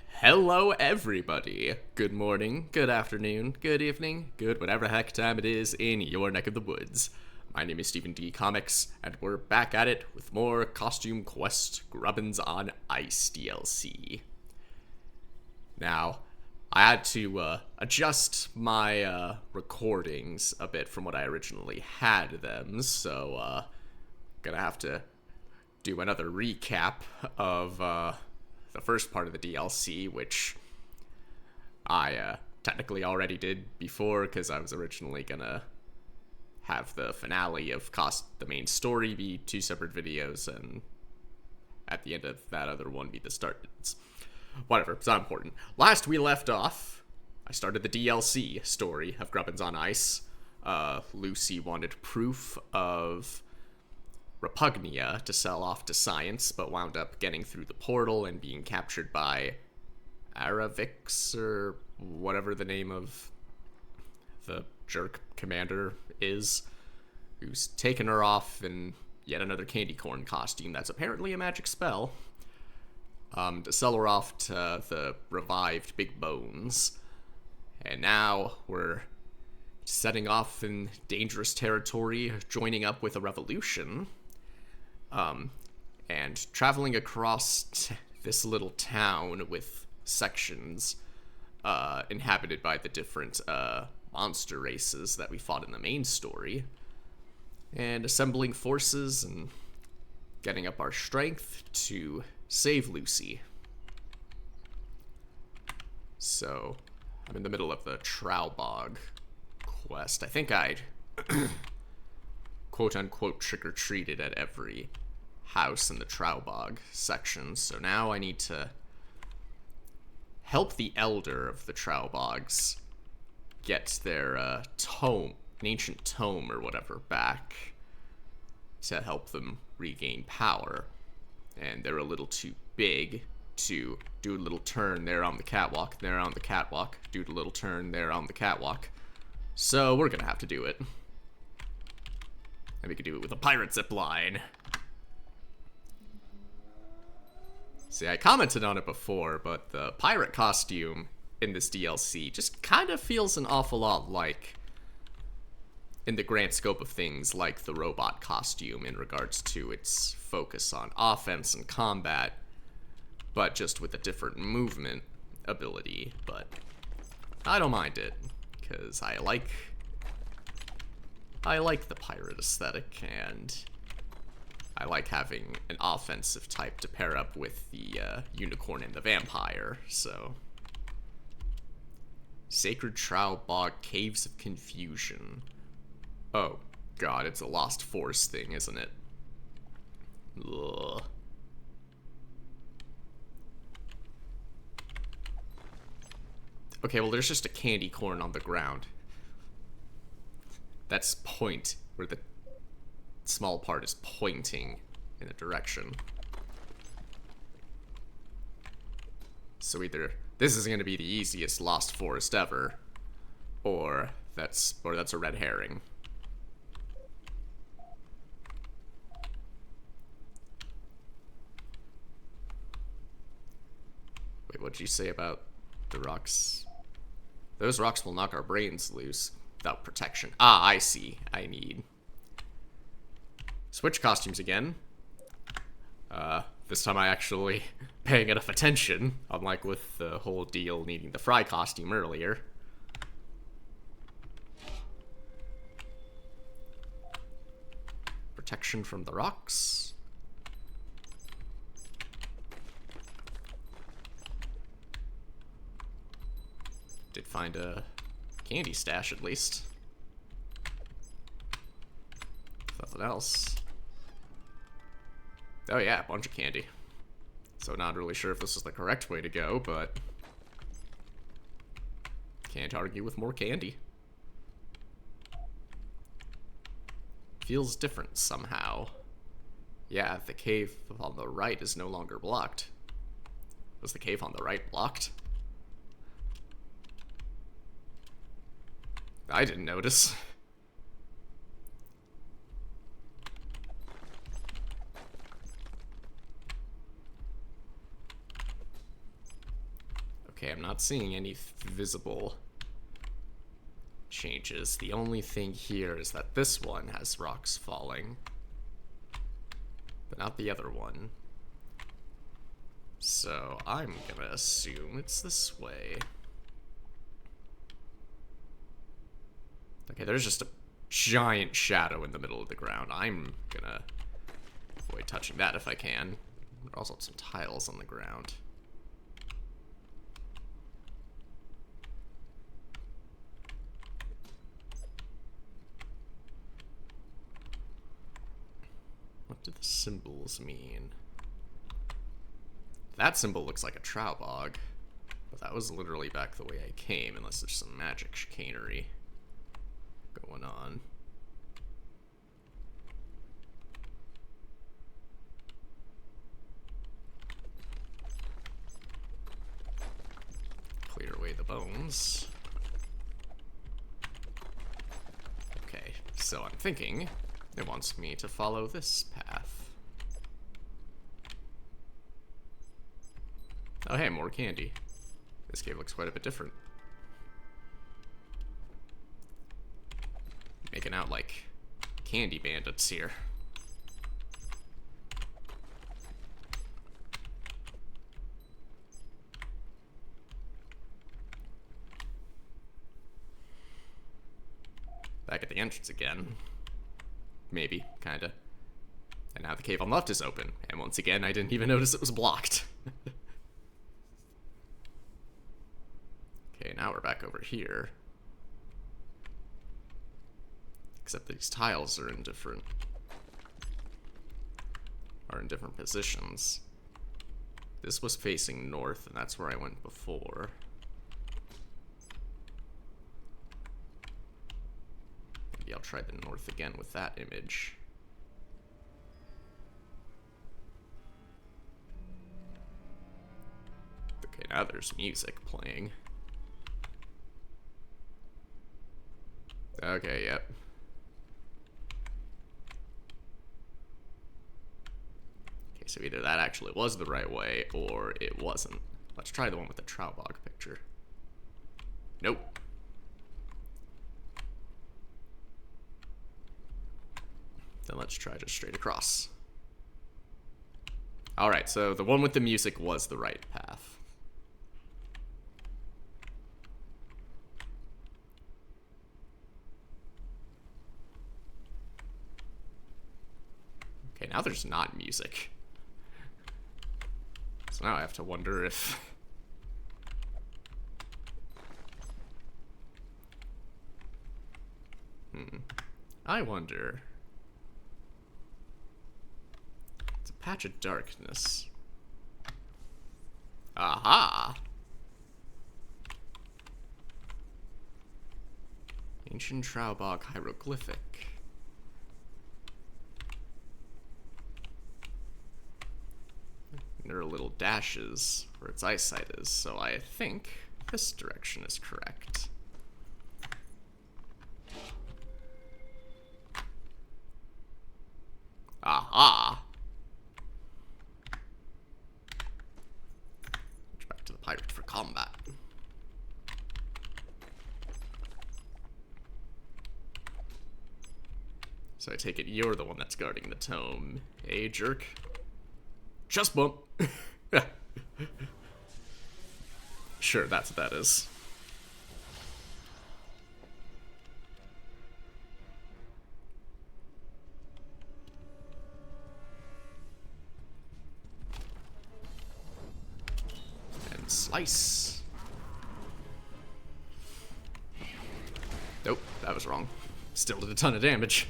Hello everybody. Good morning, good afternoon, good evening, good whatever the heck time it is in your neck of the woods. My name is Stephen D. Comics, and we're back at it with more Costume Quest Grubbins on Ice DLC. Now, I had to adjust my recordings a bit from what I originally had them, so gonna have to do another recap of the first part of the DLC, which I technically already did before because I was originally gonna have the finale of the main story be two separate videos, and at the end of that other one be the start. Whatever, it's not important. Last we left off, I started the DLC story of Grubbins on Ice. Lucy wanted proof of Repugnia to sell off to Science, but wound up getting through the portal and being captured by Aravix, or whatever the name of the jerk commander is, who's taken her off in yet another candy corn costume that's apparently a magic spell, to sell her off to the revived Big Bones. And now we're setting off in dangerous territory, joining up with a revolution, and traveling across this little town with sections inhabited by the different monster races that we fought in the main story, and assembling forces and getting up our strength to save Lucy. So, I'm in the middle of the Trowbog quest. I think I'd quote-unquote trick-or-treated at every house in the Trowbog section, so now I need to help the elder of the Trowbogs get their tome, an ancient tome or whatever, back to help them regain power. And they're a little too big to do a little turn there on the catwalk, there on the catwalk, do a little turn there on the catwalk. So we're gonna have to do it. And we could do it with a pirate zip line. See, I commented on it before, but the pirate costume in this DLC just kind of feels an awful lot like, in the grand scope of things, like the robot costume in regards to its focus on offense and combat, but just with a different movement ability. But I don't mind it, because I like the pirate aesthetic, and I like having an offensive type to pair up with the unicorn and the vampire, so. Sacred Trowbog Caves of Confusion. Oh, God, it's a Lost Force thing, isn't it? Ugh. Okay, well, there's just a candy corn on the ground. That's point, where the small part is pointing in a direction. So either this is going to be the easiest Lost Forest ever, or that's a red herring. Wait, what'd you say about the rocks? Those rocks will knock our brains loose without protection. Ah, I see. I need switch costumes again. This time I actually paying enough attention, unlike with the whole deal needing the Fry costume earlier. Protection from the rocks. Did find a candy stash at least. Nothing else. Oh yeah, a bunch of candy. So not really sure if this is the correct way to go, but can't argue with more candy. Feels different somehow. Yeah, the cave on the right is no longer blocked. Was the cave on the right blocked? I didn't notice. Okay, I'm not seeing any visible changes. The only thing here is that this one has rocks falling, but not the other one. So I'm gonna assume it's this way. Okay, there's just a giant shadow in the middle of the ground. I'm gonna avoid touching that if I can. There are also some tiles on the ground. What do the symbols mean? That symbol looks like a trow bog, but that was literally back the way I came, unless there's some magic chicanery going on. Clear away the bones. Okay, so I'm thinking it wants me to follow this path. Oh hey, more candy. This cave looks quite a bit different. Making out like candy bandits here. Back at the entrance again. Maybe, kinda. And now the cave on the left is open. And once again, I didn't even notice it was blocked. Okay, now we're back over here. Except these tiles are in different positions. This was facing north, and that's where I went before. Maybe I'll try the north again with that image. Okay, now there's music playing. Okay, yep. Okay, so either that actually was the right way, or it wasn't. Let's try the one with the trow bog picture. Nope. Then let's try just straight across. Alright, so the one with the music was the right path. Okay, now there's not music. So now I have to wonder if... I wonder... It's a patch of darkness. Aha! Ancient trow bog hieroglyphic. There are little dashes where its eyesight is, so I think this direction is correct. Aha! Back to the pirate for combat. So I take it you're the one that's guarding the tome, eh, jerk? Chest bump. Sure, that's what that is. And slice. Nope, that was wrong. Still did a ton of damage.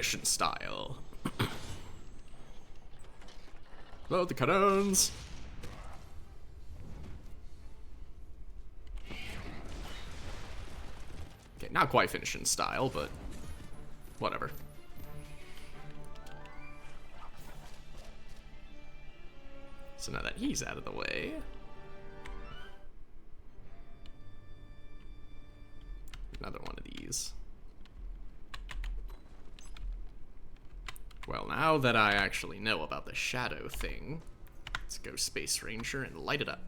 finishing style. Load the cannons. Okay, not quite finishing style, but whatever. So now that he's out of the way, another one of these. Well, now that I actually know about the shadow thing, let's go Space Ranger and light it up.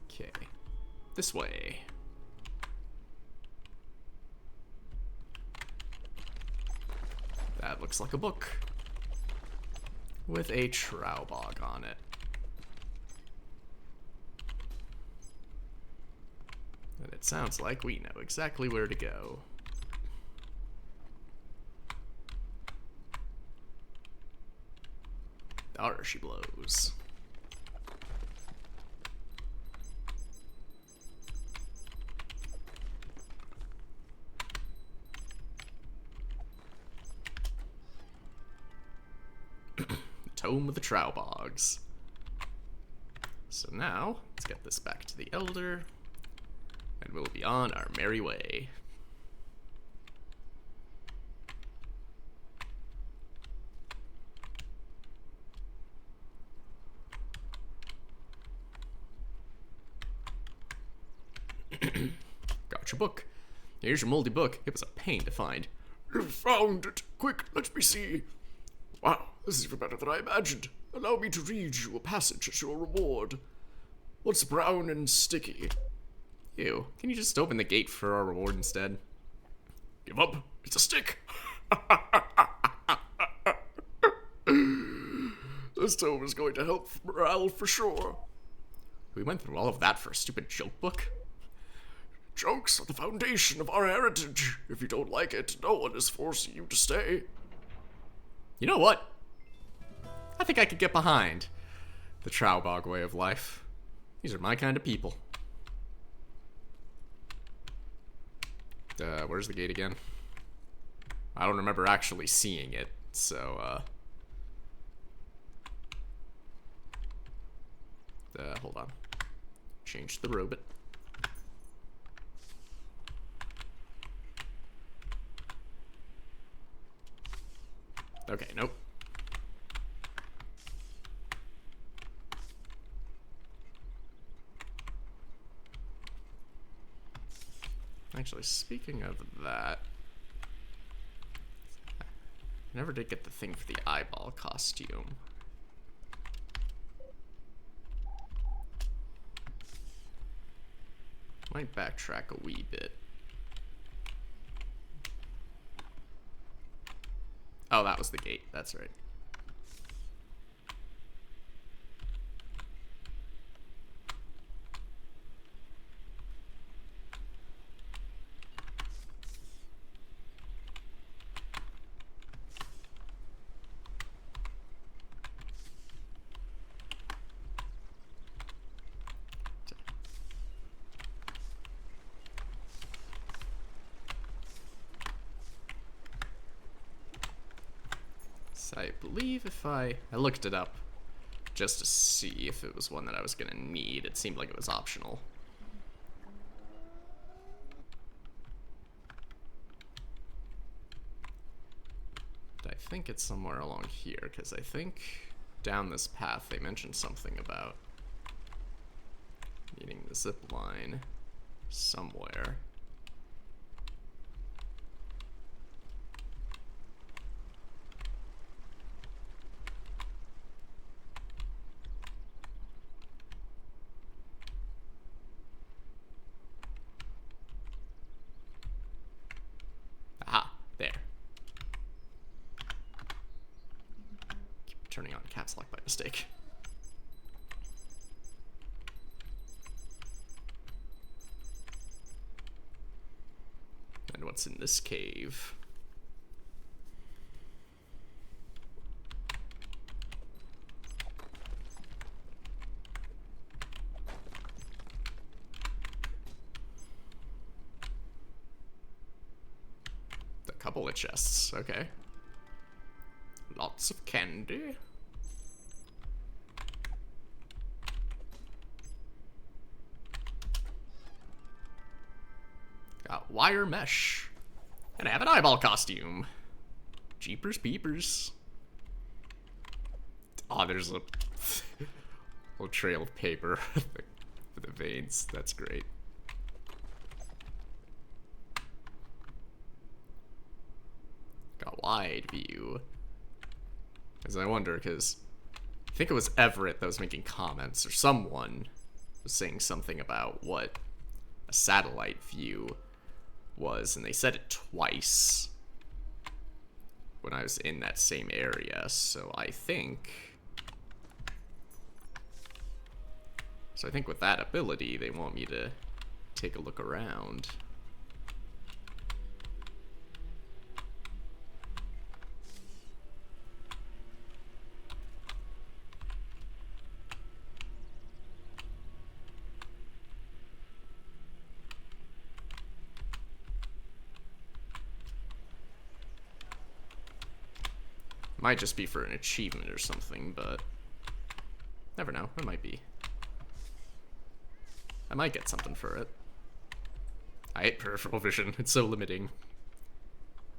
Okay, this way. That looks like a book with a Traubog on it. And it sounds like we know exactly where to go. There she blows. Tome of the Traubogs. So now, let's get this back to the Elder, and we'll be on our merry way. Got your book. Here's your moldy book. It was a pain to find. You found it. Quick, let me see. Wow, this is even better than I imagined. Allow me to read you a passage as your reward. What's brown and sticky? Ew. Can you just open the gate for our reward instead? Give up. It's a stick. This tome is going to help morale for sure. We went through all of that for a stupid joke book? Jokes are the foundation of our heritage. If you don't like it, no one is forcing you to stay. You know what? I think I could get behind the Traubog way of life. These are my kind of people. Where's the gate again? I don't remember actually seeing it, so, hold on. Change the robot. Okay, nope. Actually, speaking of that, I never did get the thing for the eyeball costume. Might backtrack a wee bit. Oh, that was the gate. That's right. I believe if I looked it up just to see if it was one that I was gonna need. It seemed like it was optional. But I think it's somewhere along here, because I think down this path they mentioned something about needing the zip line somewhere. Turning on caps lock by mistake. And what's in this cave? bullet chests. Okay. Lots of candy. Got wire mesh. And I have an eyeball costume. Jeepers peepers. Oh, there's a little trail of paper for the veins. That's great. Got wide view. As I wonder, because I think it was Everett that was making comments, or someone was saying something about what a satellite view was, and they said it twice when I was in that same area, so I think with that ability, they want me to take a look around. Might just be for an achievement or something, but never know. It might be. I might get something for it. I hate peripheral vision. It's so limiting.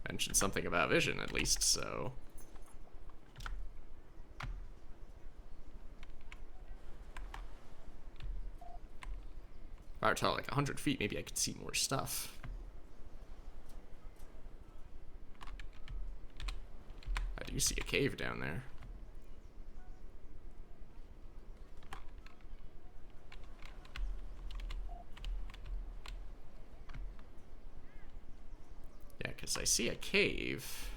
Mentioned something about vision, at least, so... If I were to like 100 feet, maybe I could see more stuff. I do see a cave down there. Yeah, because I see a cave.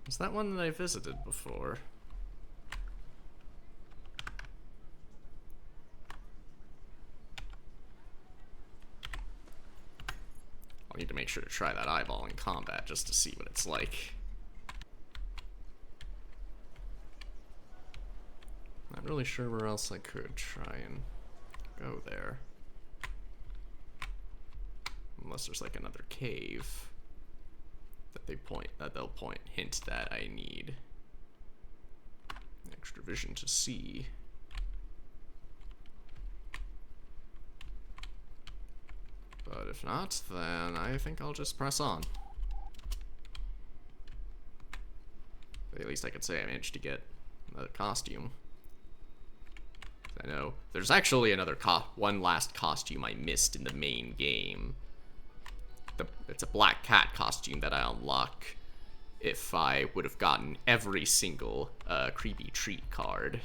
Is that one that I visited before? I'll need to make sure to try that eyeball in combat just to see what it's like. Not really sure where else I could try and go there. Unless there's like another cave that they'll hint that I need extra vision to see. But if not, then I think I'll just press on. But at least I could say I managed to get another costume. I know there's actually one last costume I missed in the main game. It's a black cat costume that I unlock if I would have gotten every single creepy treat card.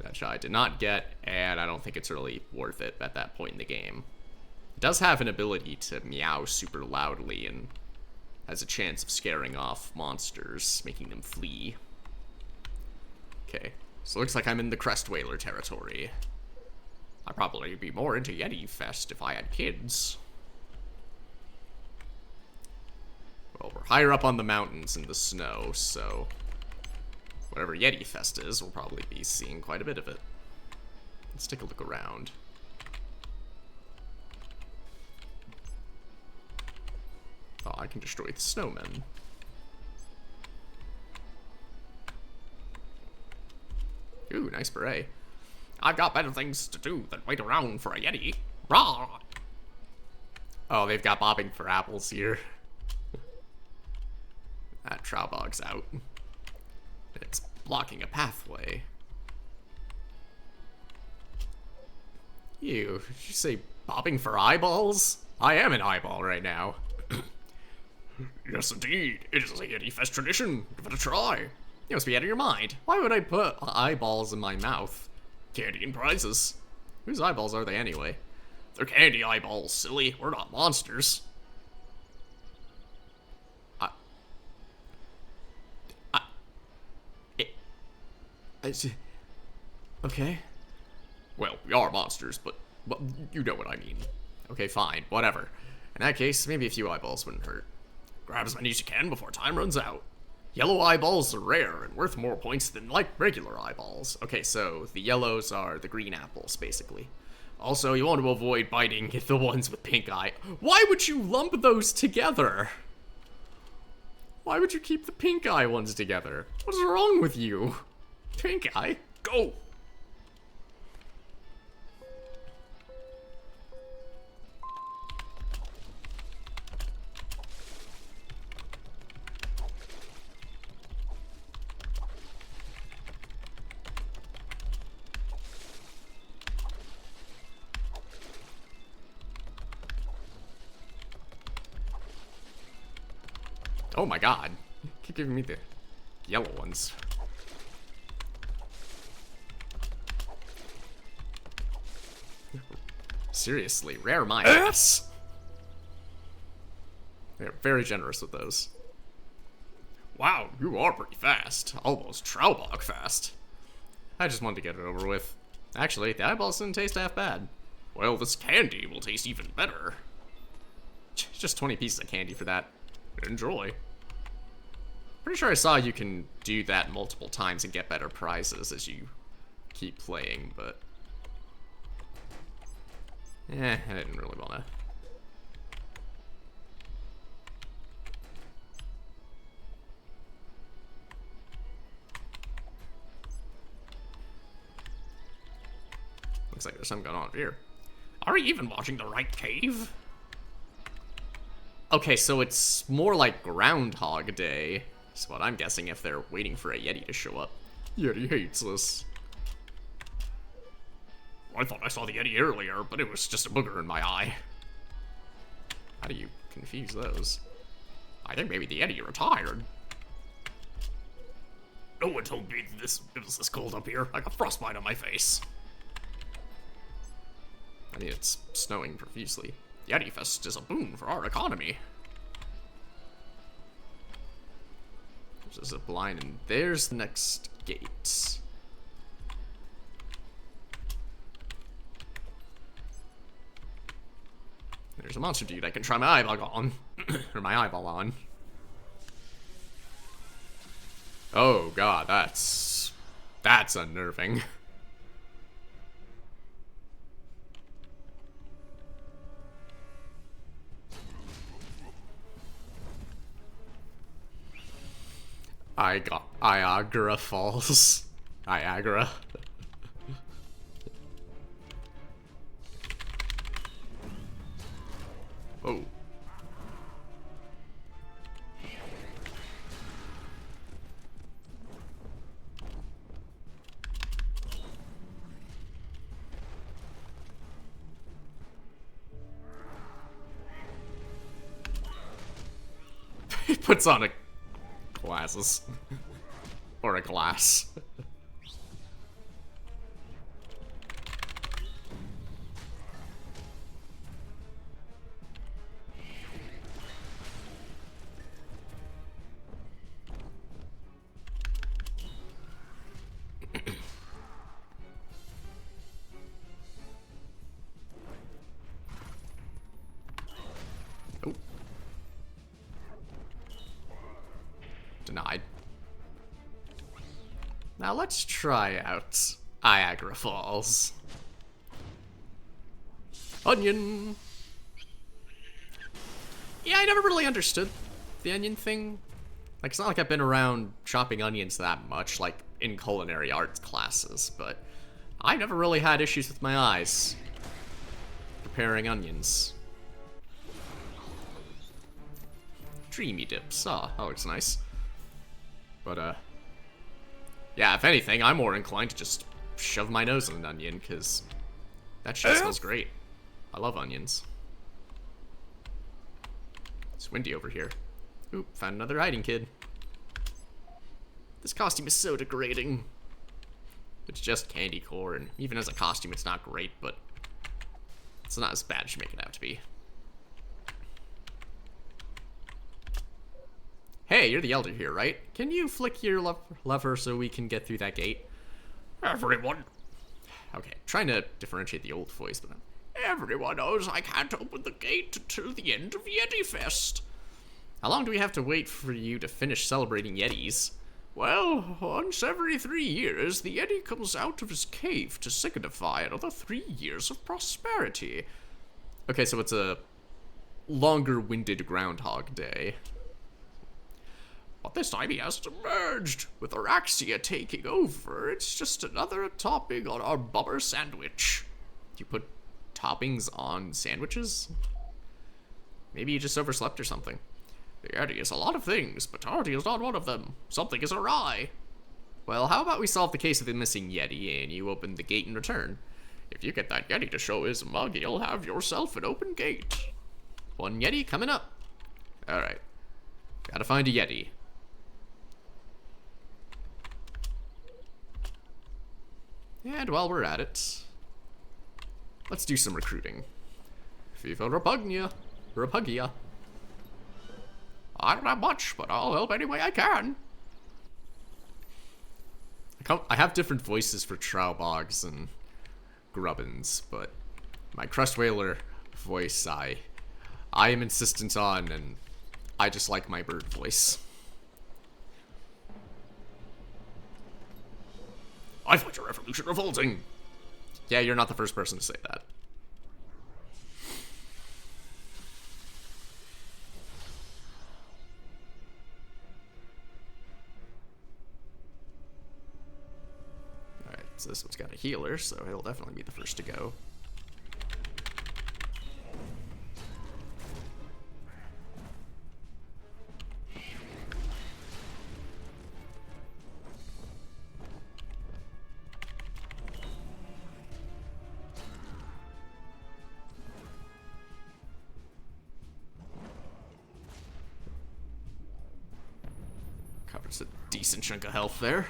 Which I did not get, and I don't think it's really worth it at that point in the game. It does have an ability to meow super loudly and has a chance of scaring off monsters, making them flee. Okay, so it looks like I'm in the Crest Whaler territory. I'd probably be more into Yeti Fest if I had kids. Well, we're higher up on the mountains in the snow, so whatever Yeti Fest is, we'll probably be seeing quite a bit of it. Let's take a look around. Oh, I can destroy the snowmen. Ooh, nice beret. I've got better things to do than wait around for a Yeti. Rah! Oh, they've got bobbing for apples here. That Trowbog's out. It's blocking a pathway. Did you say bobbing for eyeballs? I am an eyeball right now. Yes, indeed. It is a Yeti Fest tradition. Give it a try. You must be out of your mind. Why would I put eyeballs in my mouth? Candy and prizes. Whose eyeballs are they anyway? They're candy eyeballs, silly. We're not monsters. Okay. Well, we are monsters, but you know what I mean. Okay, fine. Whatever. In that case, maybe a few eyeballs wouldn't hurt. Grab as many as you can before time runs out. Yellow eyeballs are rare and worth more points than, like, regular eyeballs. Okay, so the yellows are the green apples, basically. Also, you want to avoid biting the ones with pink eye. Why would you lump those together? Why would you keep the pink eye ones together? What's wrong with you? Pink eye? Go! Oh my god. Keep giving me the yellow ones. Seriously, rare mines. They're very generous with those. Wow, you are pretty fast. Almost Traubach fast. I just wanted to get it over with. Actually, the eyeballs didn't taste half bad. Well, this candy will taste even better. Just 20 pieces of candy for that. Enjoy. Pretty sure I saw you can do that multiple times and get better prizes as you keep playing, but... I didn't really wanna. Looks like there's something going on up here. Are we even watching the right cave? Okay, so it's more like Groundhog Day, is what I'm guessing if they're waiting for a Yeti to show up. Yeti hates this. I thought I saw the Yeti earlier, but it was just a booger in my eye. How do you confuse those? I think maybe the Yeti retired. No one told me it was this cold up here. I got frostbite on my face. I mean, it's snowing profusely. Yeti Fest is a boon for our economy. There's a zip line, and there's the next gate. There's a monster dude I can try my eyeball on. Or my eyeball on. Oh god, that's unnerving. Niagara Falls. Niagara. Oh. He puts on a glasses. Or a glass. Oh. Denied. Now let's try out Niagara Falls. Onion! Yeah, I never really understood the onion thing. Like, it's not like I've been around chopping onions that much, like in culinary arts classes, but I never really had issues with my eyes preparing onions. Dreamy dips. Oh, that looks nice. But, yeah, if anything, I'm more inclined to just shove my nose in an onion, because that shit smells great. I love onions. It's windy over here. Oop, found another hiding kid. This costume is so degrading. It's just candy corn. Even as a costume, it's not great, but it's not as bad as you make it out to be. Hey, you're the elder here, right? Can you flick your lever so we can get through that gate? Everyone. Okay, trying to differentiate the old voice, but everyone knows I can't open the gate until the end of Yeti Fest. How long do we have to wait for you to finish celebrating Yetis? Well, once every 3 years, the Yeti comes out of his cave to signify another 3 years of prosperity. Okay, so it's a longer-winded Groundhog Day. But this time he hasn't emerged. With Araxia taking over, it's just another topping on our bummer sandwich. You put toppings on sandwiches? Maybe you just overslept or something. The Yeti is a lot of things, but tardy is not one of them. Something is awry. Well, how about we solve the case of the missing Yeti and you open the gate and return? If you get that Yeti to show his mug, you'll have yourself an open gate. One Yeti coming up. Alright. Gotta find a Yeti. And while we're at it, let's do some recruiting. Viva Repugnia. Repugia. I don't have much, but I'll help any way I can. I have different voices for Trowbogs and Grubbins, but my Crust Whaler voice I am insistent on, and I just like my bird voice. I find your revolution revolting. Yeah, you're not the first person to say that. Alright, so this one's got a healer, so he'll definitely be the first to go. Covers a decent chunk of health there.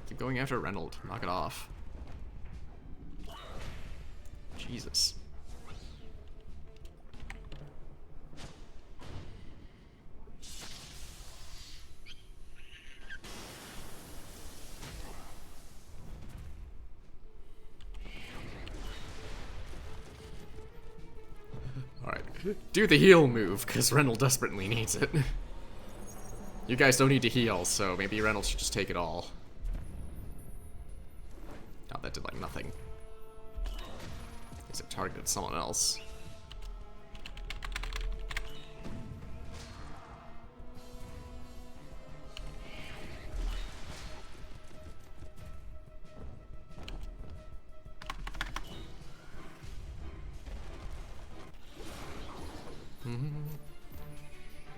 Keep going after Reynold. Knock it off. Jesus. Alright. Do the heal move, because Reynold desperately needs it. You guys don't need to heal, so maybe Reynolds should just take it all. Oh, that did like nothing. Is it targeted someone else?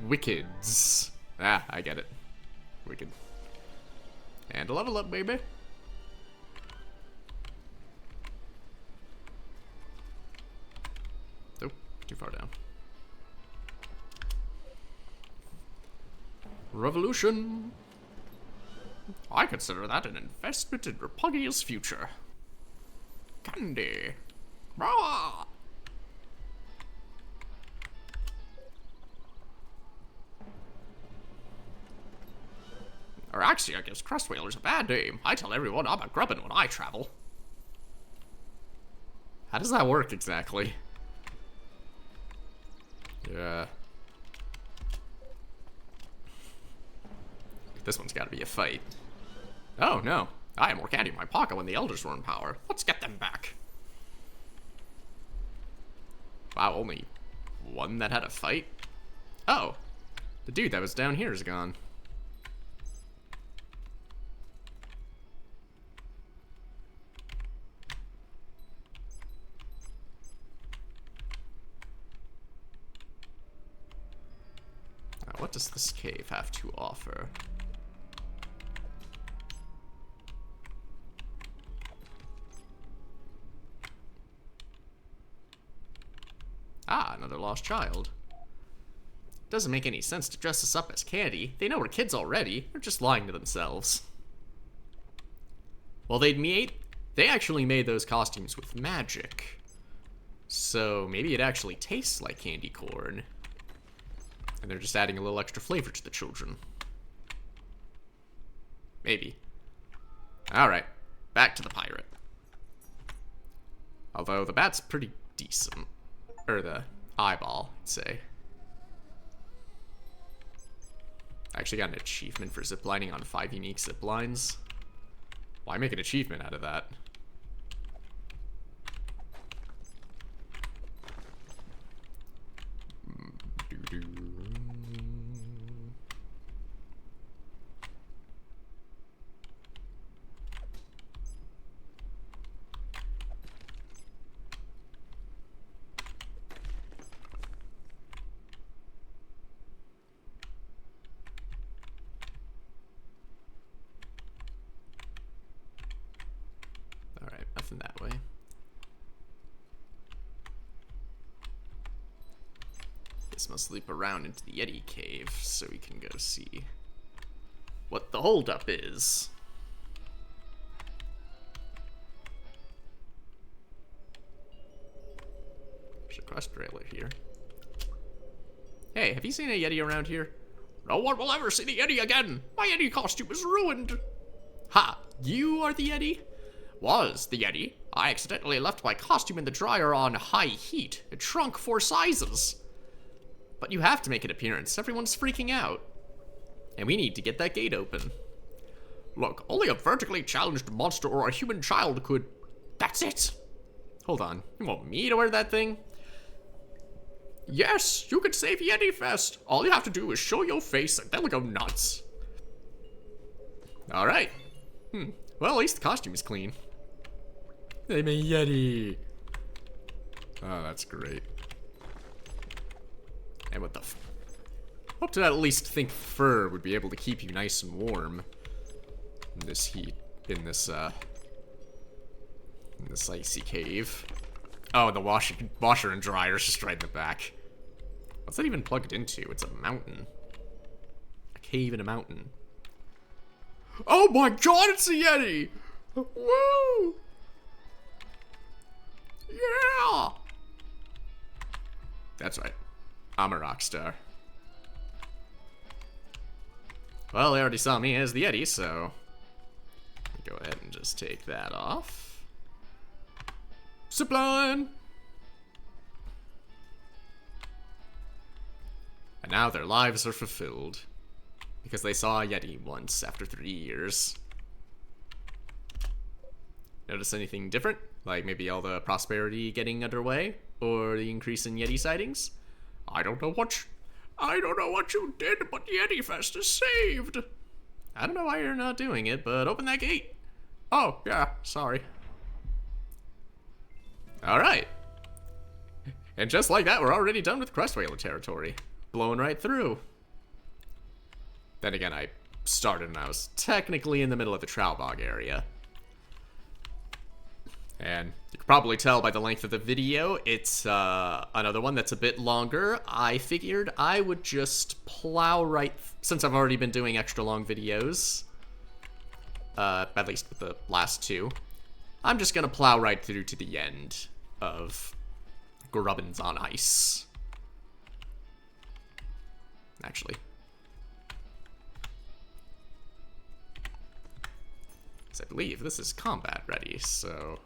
Wickeds. Ah, I get it. Wicked. And a level up, baby. Oh, too far down. Revolution. I consider that an investment in Repugia's future. Candy. Rah! Araxia gives crust whalers a bad name. I tell everyone I'm a grubbin when I travel. How does that work exactly? Yeah. This one's gotta be a fight. Oh, no. I had more candy in my pocket when the elders were in power. Let's get them back. Wow, only one that had a fight? Oh. The dude that was down here is gone. What does this cave have to offer? Ah, another lost child. Doesn't make any sense to dress us up as candy. They know we're kids already. They're just lying to themselves. Well, they actually made those costumes with magic. So maybe it actually tastes like candy corn. And they're just adding a little extra flavor to the children. Maybe. Alright, back to the pirate. Although the bat's pretty decent. Or the eyeball, I'd say. I actually got an achievement for ziplining on 5 unique ziplines. Why make an achievement out of that? Alright, nothing that way. Guess must loop around into the Yeti cave so we can go see what the holdup is. There's a quest trailer here. Hey, have you seen a Yeti around here? No one will ever see the Yeti again! My Yeti costume is ruined! Ha! You are the Yeti? Was the Yeti. I accidentally left my costume in the dryer on high heat. It shrunk 4 sizes. But you have to make an appearance. Everyone's freaking out. And we need to get that gate open. Look, only a vertically challenged monster or a human child could... That's it! Hold on. You want me to wear that thing? Yes, you can save Yeti Fest. All you have to do is show your face and they'll go nuts. Alright. Well, at least the costume is clean. I'm a Yeti. Oh, that's great. And what the hope to at least think fur would be able to keep you nice and warm in this heat, in this icy cave. Oh, the washer and dryer is just right in the back. What's that even plugged into? It's a mountain. A cave in a mountain. Oh my god, it's a Yeti! Woo! Yeah! That's right. I'm a rock star. Well, they already saw me as the Yeti, so... go ahead and just take that off. Zipline! And now their lives are fulfilled. Because they saw a Yeti once after 3 years. Notice anything different? Like maybe all the prosperity getting underway? Or the increase in Yeti sightings? I don't know what you did, but Yeti Fest is saved. I don't know why you're not doing it, but open that gate. Oh, yeah, sorry. Alright. And just like that, we're already done with Crest Whaler territory. Blowing right through. Then again, I started and I was technically in the middle of the Trowbog area. And you can probably tell by the length of the video, it's another one that's a bit longer. I figured I would just plow right, since I've already been doing extra long videos, at least with the last 2, I'm just gonna plow right through to the end of Grubbins on Ice. Actually. I believe this is combat ready, so...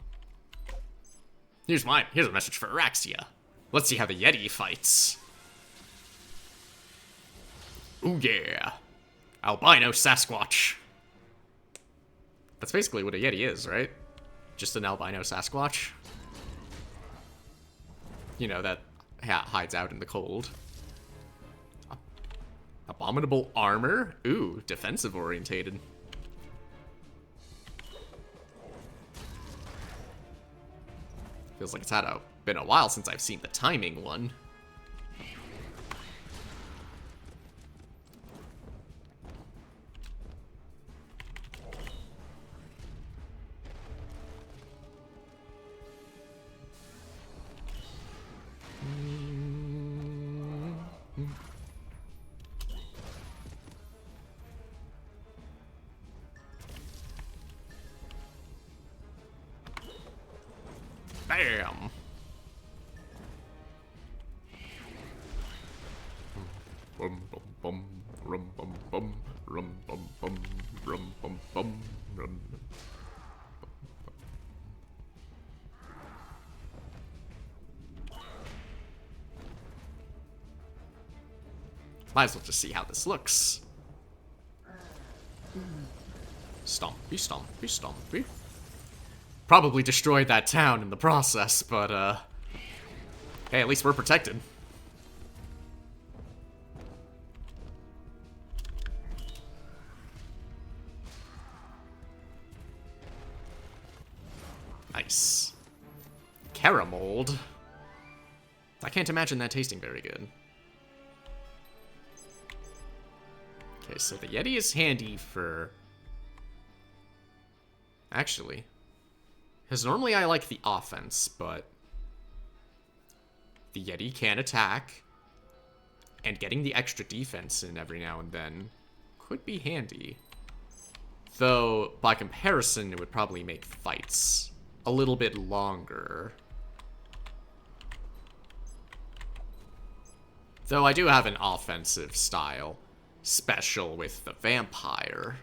Here's a message for Araxia. Let's see how the Yeti fights. Ooh yeah. Albino Sasquatch. That's basically what a Yeti is, right? Just an albino Sasquatch. You know, that hides out in the cold. Abominable armor? Ooh, defensive orientated. Feels like it's been a while since I've seen the timing one. Bam! Bum bum bum, rum bum bum, rum bum bum, rum bum bum, rum. Might as well just see how this looks. Stompy, stompy, stompy. Probably destroyed that town in the process, but, hey, at least we're protected. Nice. Caramold. I can't imagine that tasting very good. Okay, so the Yeti is handy for... Actually. Because normally I like the offense, but... The Yeti can attack. And getting the extra defense in every now and then could be handy. Though, by comparison, it would probably make fights a little bit longer. Though I do have an offensive style special with the vampire.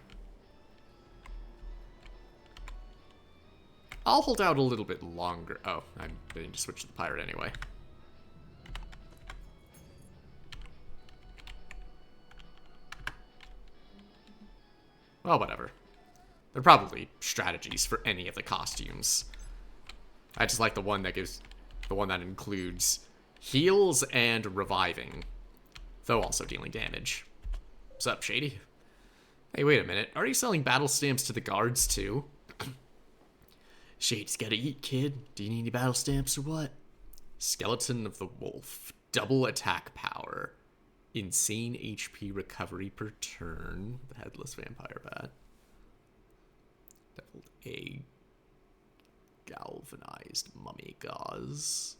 I'll hold out a little bit longer. Oh, I'm going to switch to the pirate anyway. Well, whatever. There are probably strategies for any of the costumes. I just like the one that gives... The one that includes heals and reviving. Though also dealing damage. What's up, Shady? Hey, wait a minute. Are you selling battle stamps to the guards, too? Shady's gotta eat, kid. Do you need any battle stamps or what? Skeleton of the Wolf. Double attack power. Insane HP recovery per turn. The headless vampire bat. Deviled egg. Galvanized mummy gauze.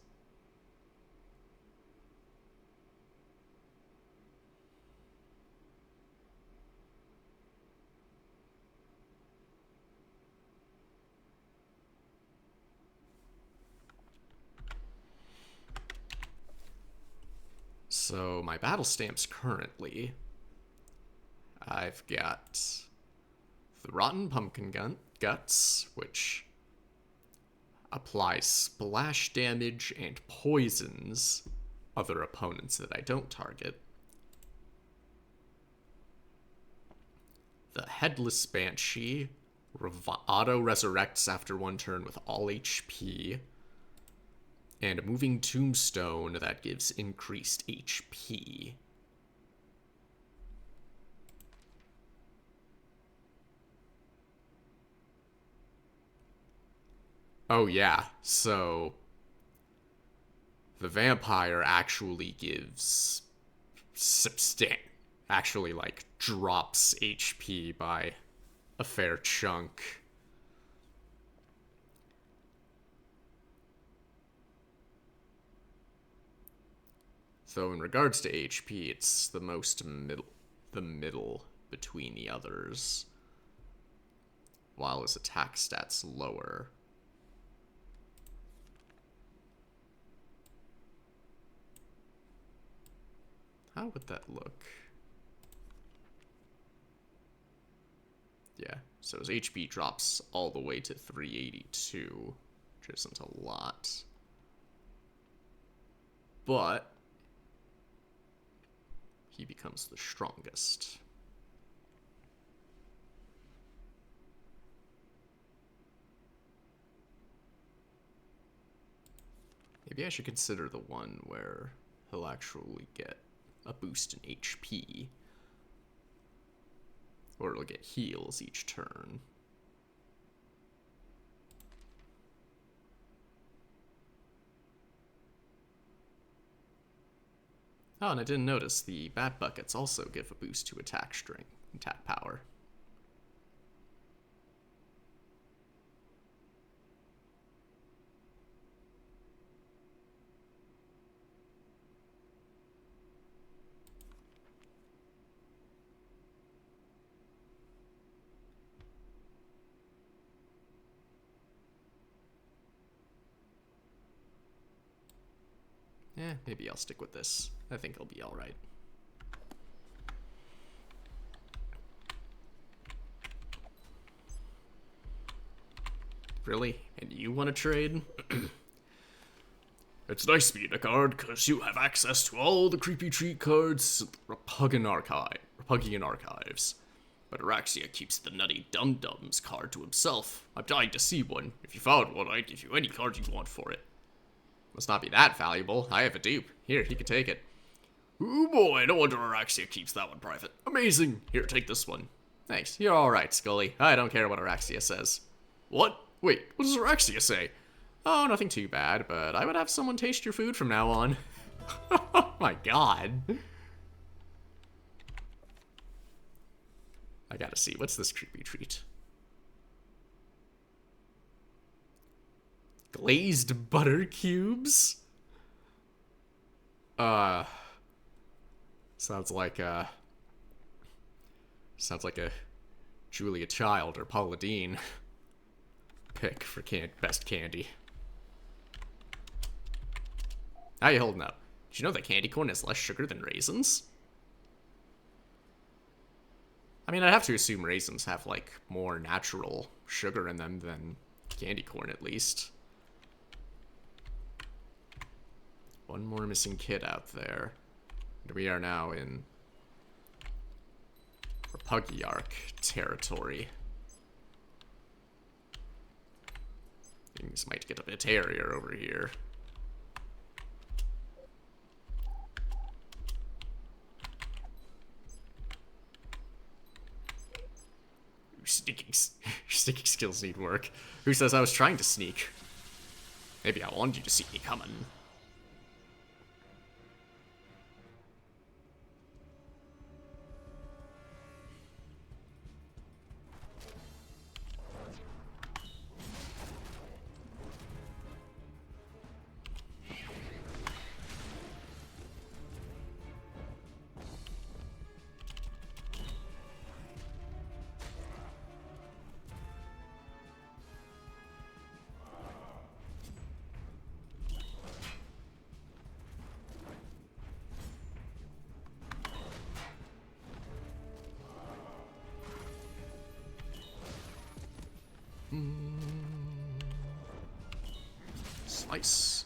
So, my battle stamps currently, I've got the Rotten Pumpkin Guts, which applies splash damage and poisons other opponents that I don't target. The Headless Banshee auto-resurrects after one turn with all HP. And a moving tombstone that gives increased HP. Oh yeah, so the vampire actually gives actually like drops HP by a fair chunk. So in regards to HP, it's the middle between the others, while his attack stats lower. How would that look? Yeah, so his HP drops all the way to 382, which isn't a lot. But he becomes the strongest. Maybe I should consider the one where he'll actually get a boost in HP. Or it'll get heals each turn. Oh, and I didn't notice the bat buckets also give a boost to attack strength, attack power. maybe I'll stick with this. I think I'll be alright. Really? And you want to trade? It's nice being a guard, because you have access to all the creepy treat cards in the Repuggian archives. But Araxia keeps the nutty dum-dums card to himself. I'm dying to see one. If you found one, I'd give you any card you want for it. Must not be that valuable. I have a dupe. Here, you can take it. Ooh boy, no wonder Araxia keeps that one private. Amazing. Here, take this one. Thanks. You're alright, Scully. I don't care what Araxia says. What? Wait, what does Araxia say? Oh, nothing too bad, but I would have someone taste your food from now on. Oh my god. I gotta see, what's this creepy treat? Glazed butter cubes? Sounds like a Julia Child or Paula Deen pick for best candy. How you holding up? Did you know that candy corn has less sugar than raisins? I mean, I'd have to assume raisins have, like, more natural sugar in them than candy corn, at least. One more missing kid out there. And we are now in Repuggiarch territory. Things might get a bit hairier over here. Sneaking skills need work. Who says I was trying to sneak? Maybe I wanted you to see me coming. Slice.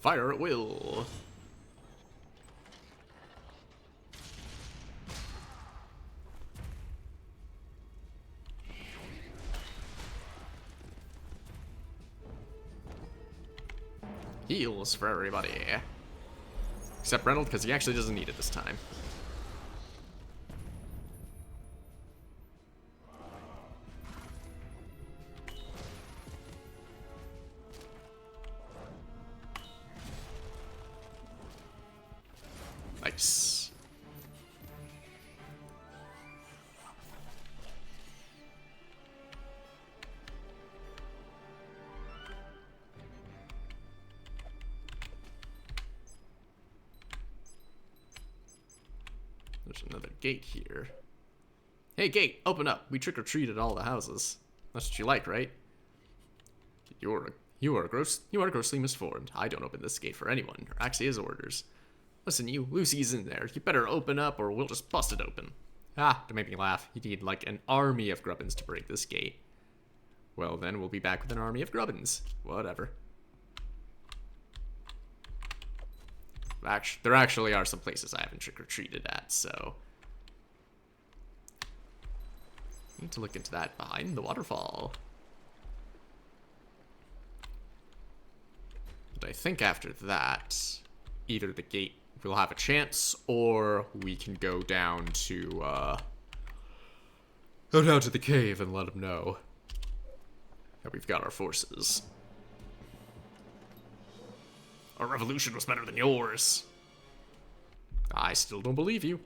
Fire at will. Heals for everybody. Except Reynolds, because he actually doesn't need it this time. Nice. There's another gate here. Hey, gate, open up. We trick-or-treat at all the houses. That's what you like, right? You are grossly misformed. I don't open this gate for anyone. Araxia's orders. Listen, you, Lucy's in there. You better open up or we'll just bust it open. Ah, to make me laugh. You need like an army of Grubbins to break this gate. Well, then we'll be back with an army of Grubbins. Whatever. There actually are some places I haven't trick-or-treated at, so... need to look into that behind the waterfall. But I think after that, either the gate will have a chance, or we can go down to the cave and let them know that we've got our forces. Our revolution was better than yours. I still don't believe you.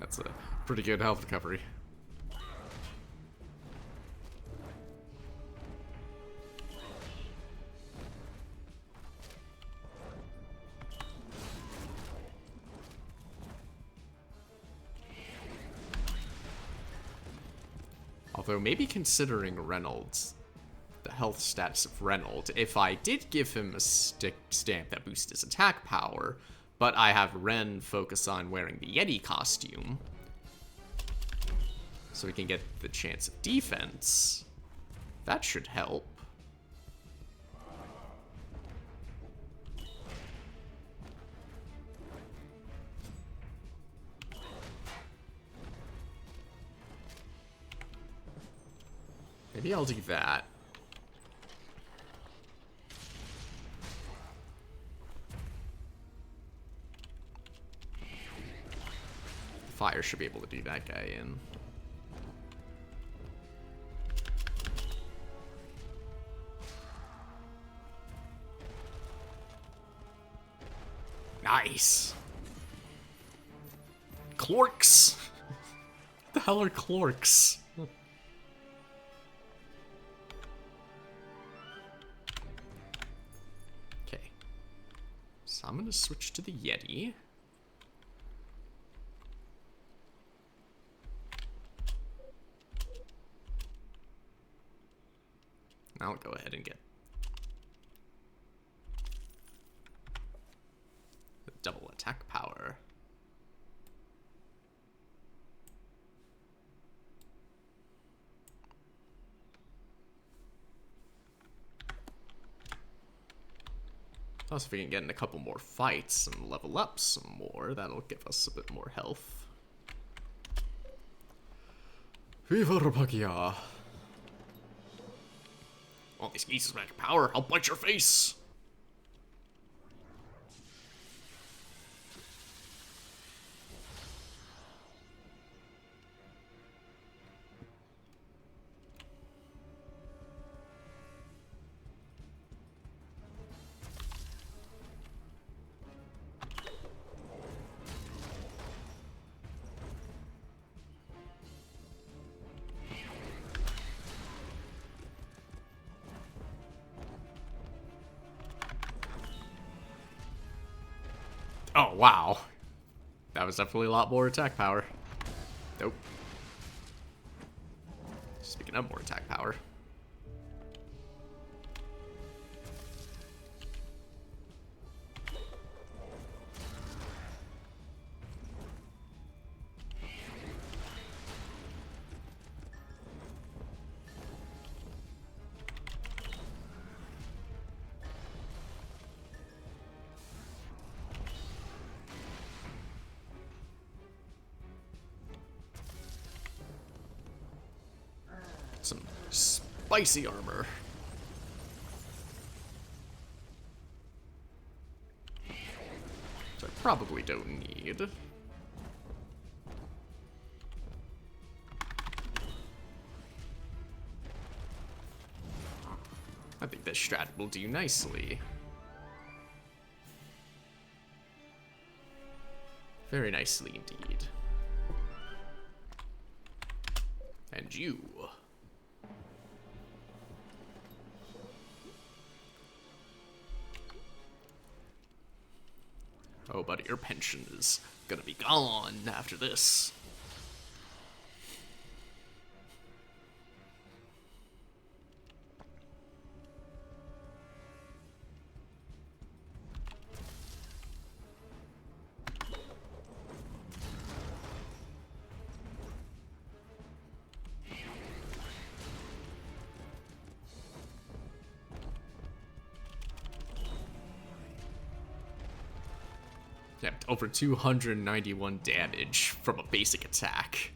That's a pretty good health recovery. Although maybe considering Reynolds, the health status of Reynolds, if I did give him a stamp that boosts his attack power, but I have Ren focus on wearing the Yeti costume, so we can get the chance of defense, that should help. Maybe I'll do that. Fire should be able to do that guy in. Nice. Clorks. What the hell are clorks? Okay. So I'm gonna switch to the Yeti. I'll go ahead and get the double attack power. Plus, if we can get in a couple more fights and level up some more, that'll give us a bit more health. Viva Rapakia! All these pieces of magic power, I'll bite your face! Oh, wow. That was definitely a lot more attack power. Nope. Speaking of more attack power. Some spicy armor. Which I probably don't need. I think this strat will do nicely. Very nicely indeed. And you. Oh, buddy, your pension is gonna be gone after this. Yeah, over 291 damage from a basic attack.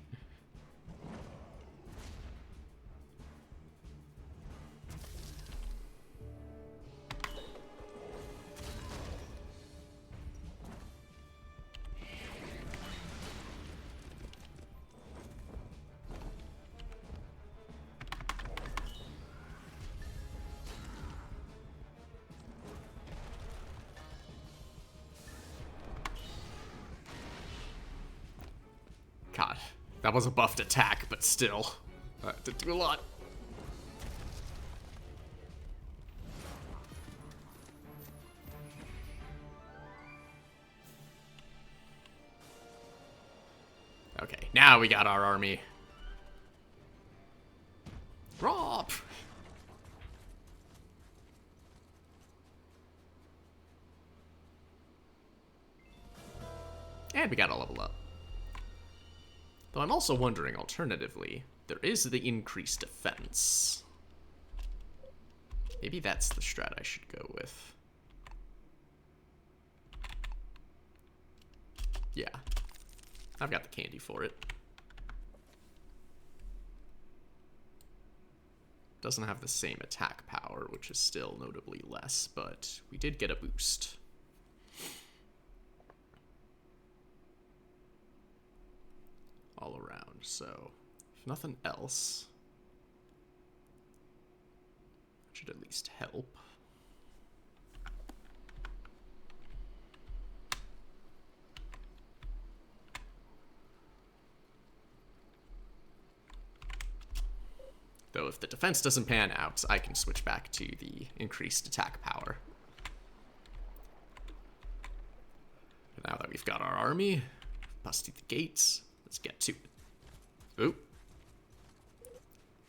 That was a buffed attack, but still. That did do a lot. Okay, now we got our army. Drop! And we got a level up. Though I'm also wondering, alternatively, there is the increased defense. Maybe that's the strat I should go with. Yeah. I've got the candy for it. Doesn't have the same attack power, which is still notably less, but we did get a boost. All around, so if nothing else, it should at least help. Though if the defense doesn't pan out, I can switch back to the increased attack power. Now that we've got our army, bust through the gates, let's get to it. Ooh.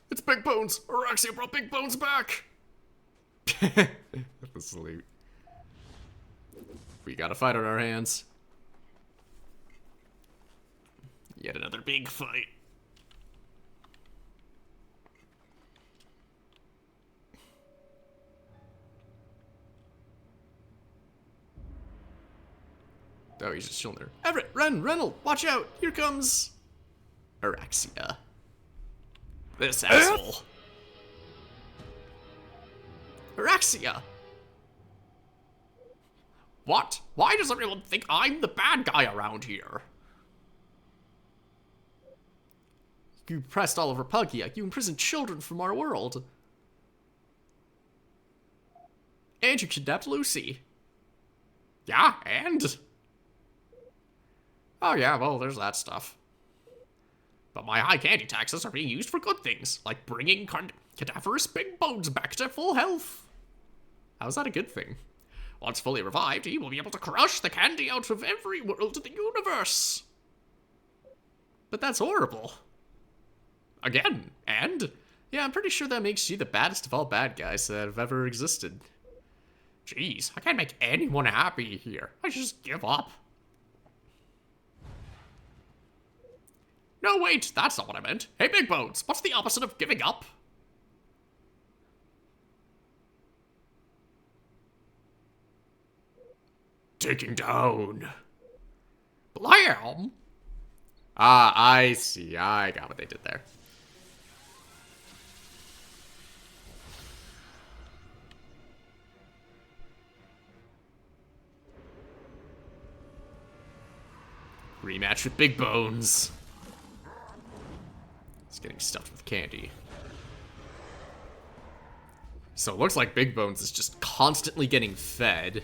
It's Big Bones! Araxia brought Big Bones back! The salute. We got a fight on our hands. Yet another big fight. Oh, he's just chilling there. Everett, Ren, Rennell, watch out! Here comes Araxia. This asshole. Araxia! What? Why does everyone think I'm the bad guy around here? You pressed Oliver Puggia. You imprisoned children from our world. And you kidnapped Lucy. Yeah, and... Oh yeah, well, there's that stuff. But my high candy taxes are being used for good things, like bringing cadaverous Big Bones back to full health. How's that a good thing? Once fully revived, he will be able to crush the candy out of every world in the universe. But that's horrible. Again, and... Yeah, I'm pretty sure that makes you the baddest of all bad guys that have ever existed. Jeez, I can't make anyone happy here. I should just give up. No, wait, that's not what I meant. Hey, Big Bones, what's the opposite of giving up? Taking down. Blam! Ah, I see. I got what they did there. Rematch with Big Bones. It's getting stuffed with candy. So it looks like Big Bones is just constantly getting fed.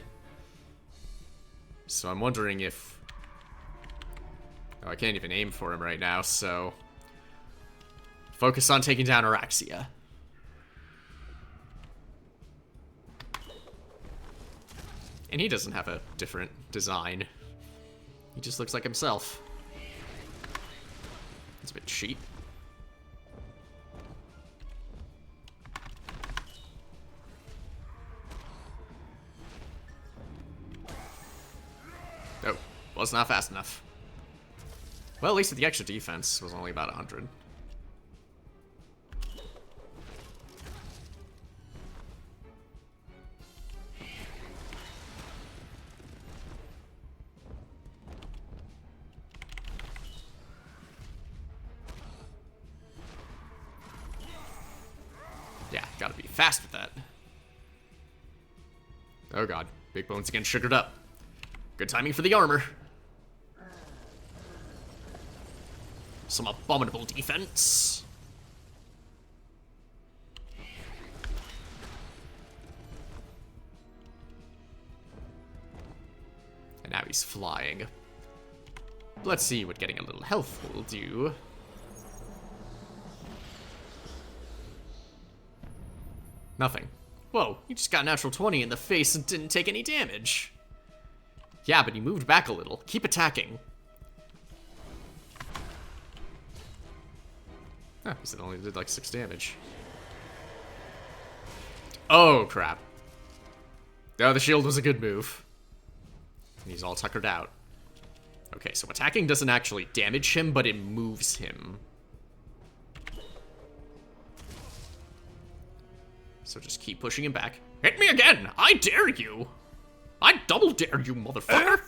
So I'm wondering if... Oh, I can't even aim for him right now, so... Focus on taking down Araxia. And he doesn't have a different design. He just looks like himself. It's a bit cheap. Oh, well, it's not fast enough. Well, at least the extra defense was only about 100. Yeah, gotta be fast with that. Oh god, Big Bones again sugared up. Good timing for the armor. Some abominable defense. And now he's flying. Let's see what getting a little health will do. Nothing. Whoa, you just got natural 20 in the face and didn't take any damage. Yeah, but he moved back a little. Keep attacking. Huh, he said only did like 6 damage. Oh, crap. No, the shield was a good move. And he's all tuckered out. Okay, so attacking doesn't actually damage him, but it moves him. So just keep pushing him back. Hit me again! I dare you! I double dare you, motherfucker!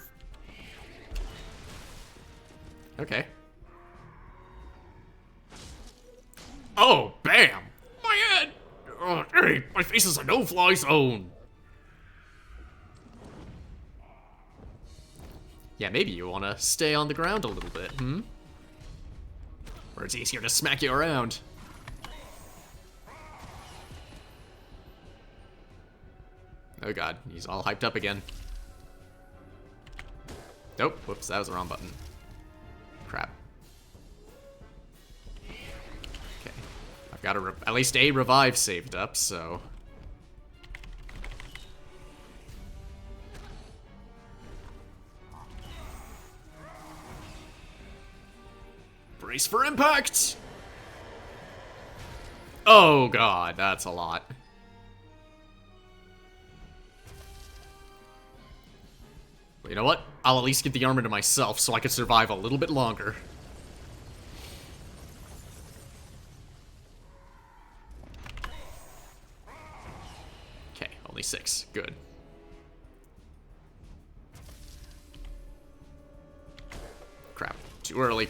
Okay. Oh, bam! My head! Oh, hey, my face is a no-fly zone! Yeah, maybe you want to stay on the ground a little bit, Where it's easier to smack you around. Oh god, he's all hyped up again. Nope, whoops, that was the wrong button. Crap. Okay, I've got at least a revive saved up, so... Brace for impact! Oh god, that's a lot. Well, you know what? I'll at least get the armor to myself so I can survive a little bit longer. Okay, only 6. Good. Crap. Too early.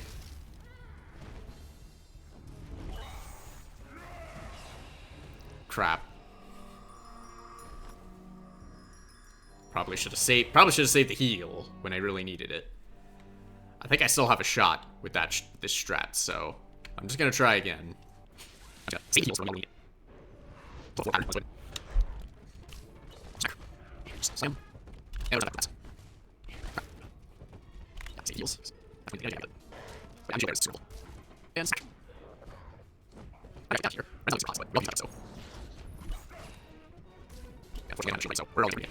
Crap. Probably should have saved the heal when I really needed it. I think I still have a shot with that this strat, so I'm just gonna try again. We're all doing it.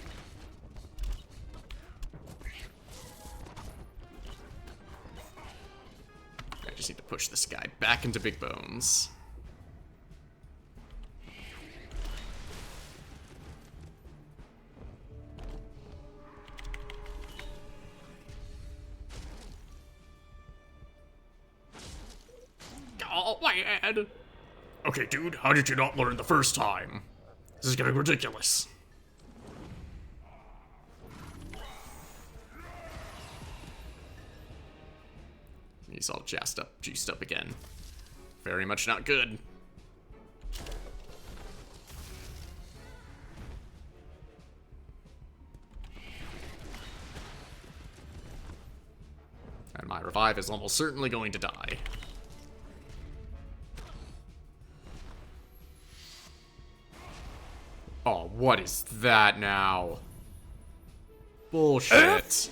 I just need to push this guy back into Big Bones. Oh, my head. Okay, dude, how did you not learn the first time? This is getting ridiculous. He's all juiced up again. Very much not good. And my revive is almost certainly going to die. Oh, what is that now? Bullshit.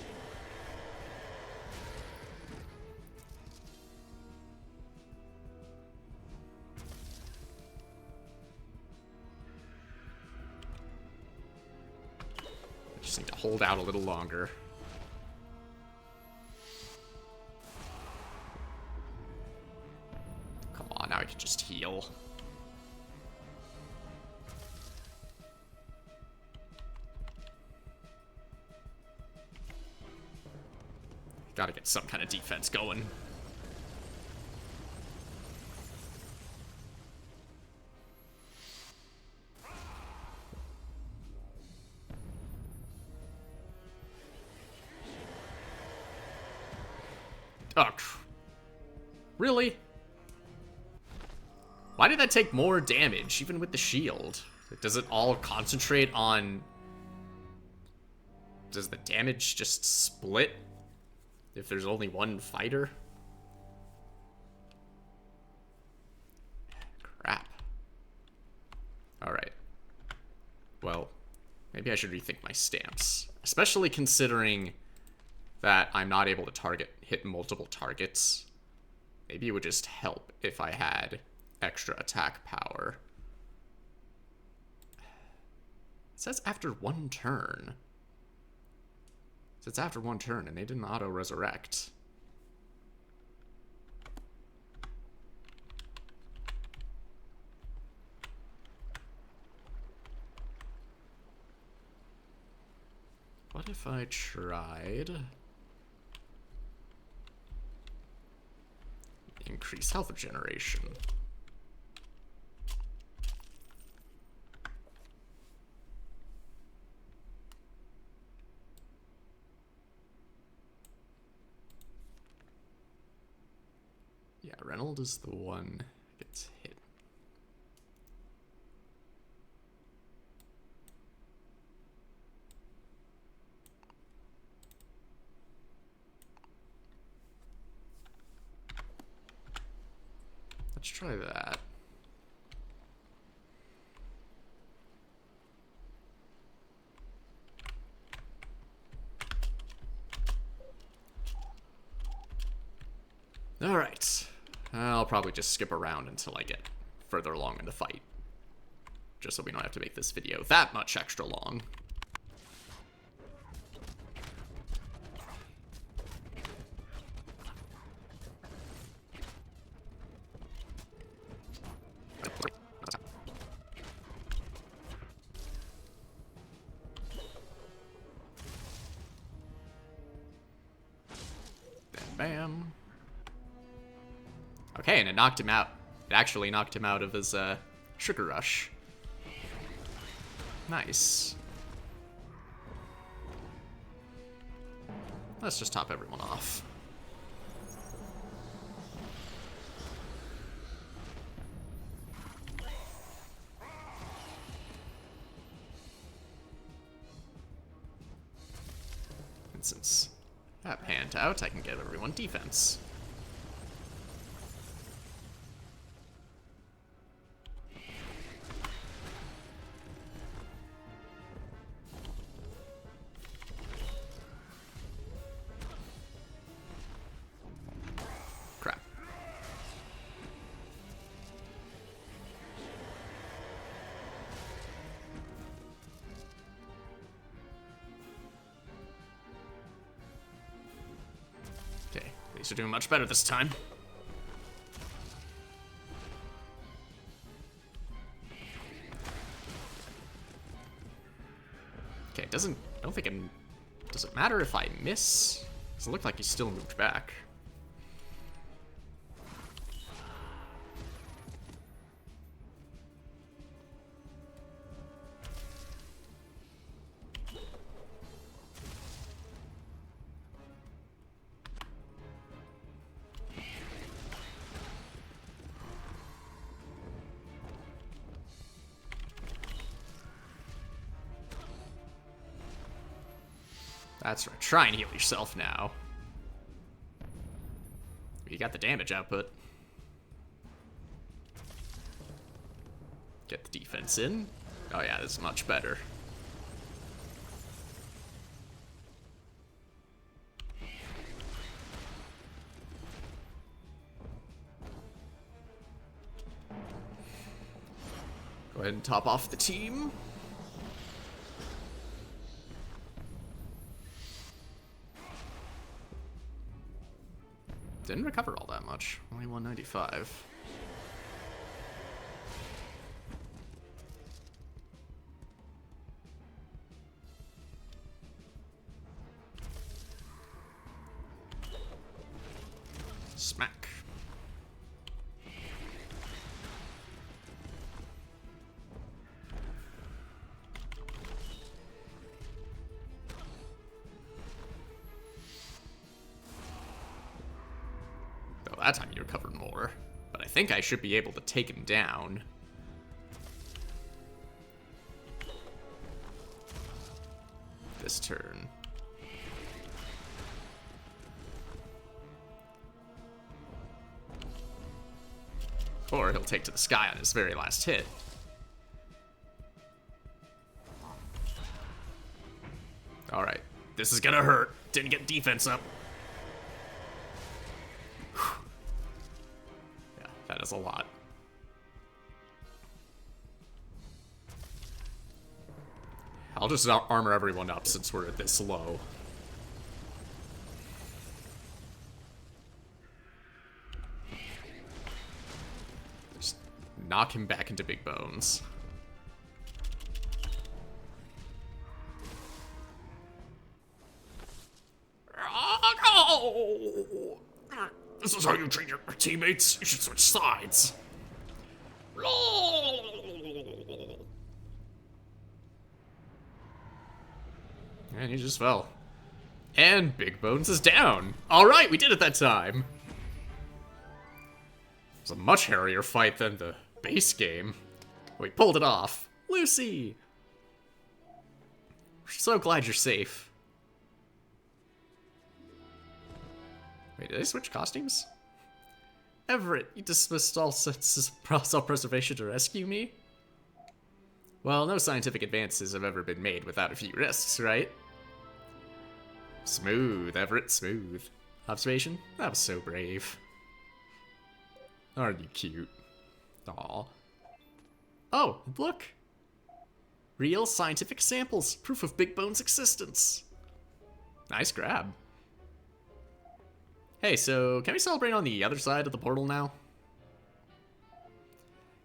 Just need to hold out a little longer. Come on, now I can just heal. Gotta get some kind of defense going. Oh, really? Why did that take more damage, even with the shield? Does it all concentrate on... Does the damage just split if there's only one fighter? Crap. Alright. Well, maybe I should rethink my stance. Especially considering that I'm not able to hit multiple targets. Maybe it would just help if I had extra attack power. says after one turn. So it's after one turn, and they didn't auto-resurrect. What if I tried... increase health regeneration? Yeah, Reynolds is the one that gets hit. Let's try that. All right. I'll probably just skip around until I get further along in the fight. Just so we don't have to make this video that much extra long. Bam. Okay, and it knocked him out. It actually knocked him out of his sugar rush. Nice. Let's just top everyone off. And since that panned out, I can give everyone defense. Crap. Okay, these are doing much better this time. Okay, I don't think does it matter if I miss? Does it look like he still moved back? That's right. Try and heal yourself now. You got the damage output. Get the defense in. Oh yeah, this is much better. Go ahead and top off the team. Didn't recover all that much. Only 195. Smack. That time you recovered more, but I think I should be able to take him down. This turn. Or he'll take to the sky on his very last hit. Alright, this is gonna hurt. Didn't get defense up. That is a lot. I'll just armor everyone up since we're at this low. Just knock him back into big bones. This is how you treat your teammates? You should switch sides. And he just fell. And Big Bones is down. Alright, we did it that time. It was a much hairier fight than the base game. We pulled it off. Lucy! We're so glad you're safe. Wait, did I switch costumes? Everett, you dismissed all senses of self-preservation to rescue me? Well, no scientific advances have ever been made without a few risks, right? Smooth, Everett, smooth. Observation? That was so brave. Aren't you cute? Aw. Oh, look! Real scientific samples, proof of Big Bone's existence. Nice grab. Hey, so can we celebrate on the other side of the portal now?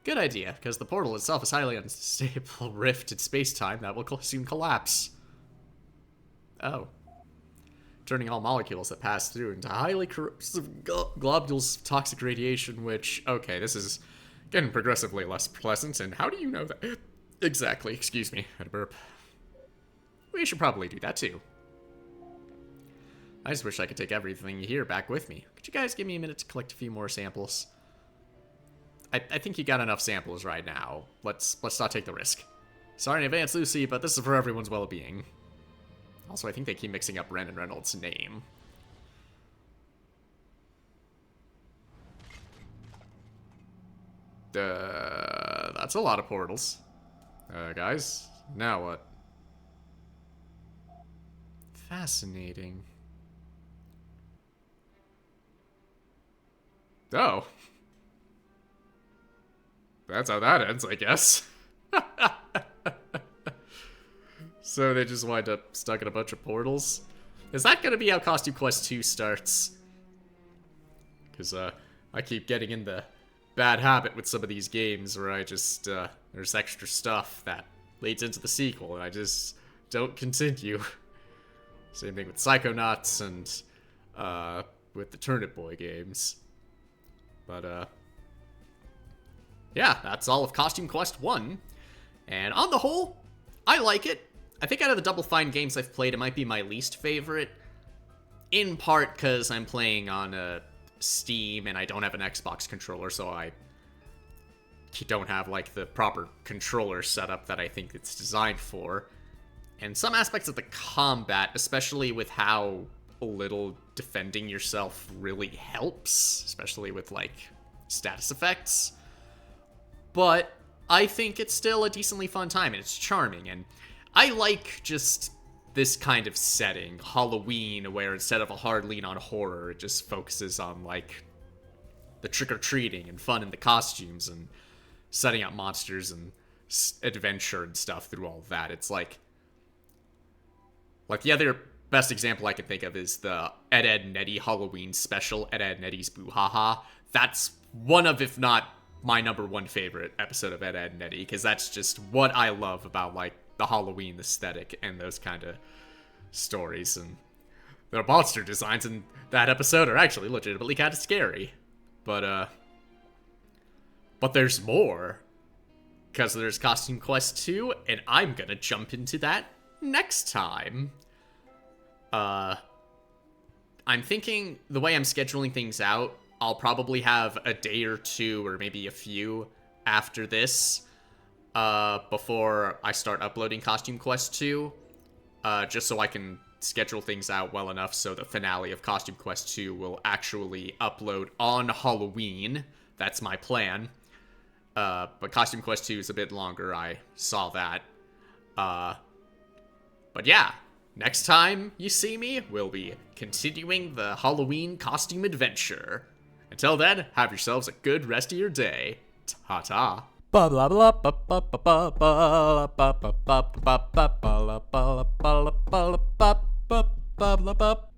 Good idea, because the portal itself is highly unstable rift in space-time that will soon collapse. Oh. Turning all molecules that pass through into highly corrosive globules of toxic radiation, which, okay, this is getting progressively less pleasant, and how do you know that? Exactly, excuse me, I had a burp. We should probably do that too. I just wish I could take everything here back with me. Could you guys give me a minute to collect a few more samples? I think you got enough samples right now. Let's not take the risk. Sorry in advance, Lucy, but this is for everyone's well-being. Also, I think they keep mixing up Ren and Reynolds' name. That's a lot of portals. Guys, now what? Fascinating. Oh. That's how that ends, I guess. So they just wind up stuck in a bunch of portals. Is that gonna be how Costume Quest 2 starts? Because, I keep getting in the bad habit with some of these games where I just, there's extra stuff that leads into the sequel, and I just don't continue. Same thing with Psychonauts and, with the Turnip Boy games. But, yeah, that's all of Costume Quest 1. And on the whole, I like it. I think out of the Double Fine games I've played, it might be my least favorite. In part because I'm playing on Steam and I don't have an Xbox controller, so I don't have, like, the proper controller setup that I think it's designed for. And some aspects of the combat, especially with how little defending yourself really helps, especially with, like, status effects. But I think it's still a decently fun time, and it's charming, and I like just this kind of setting, Halloween, where instead of a hard lean on horror, it just focuses on, like, the trick-or-treating and fun in the costumes and setting up monsters and adventure and stuff through all of that. It's like the other best example I can think of is the Ed, Edd n Eddy Halloween special, Ed, Edd n Eddy's Boo Ha Ha. That's one of, if not my #1 favorite episode of Ed, Edd n Eddy, because that's just what I love about, like, the Halloween aesthetic and those kind of stories. And the monster designs in that episode are actually legitimately kind of scary. But there's more, because there's Costume Quest 2, and I'm gonna jump into that next time. I'm thinking the way I'm scheduling things out, I'll probably have a day or two, or maybe a few, after this, before I start uploading Costume Quest 2, just so I can schedule things out well enough so the finale of Costume Quest 2 will actually upload on Halloween. That's my plan. But Costume Quest 2 is a bit longer, I saw that. But yeah, next time you see me, we'll be continuing the Halloween costume adventure. Until then, have yourselves a good rest of your day. Ta-ta. Blah blah blah blah blah blah blah blah blah blah blah blah blah blah blah blah blah blah blah blah.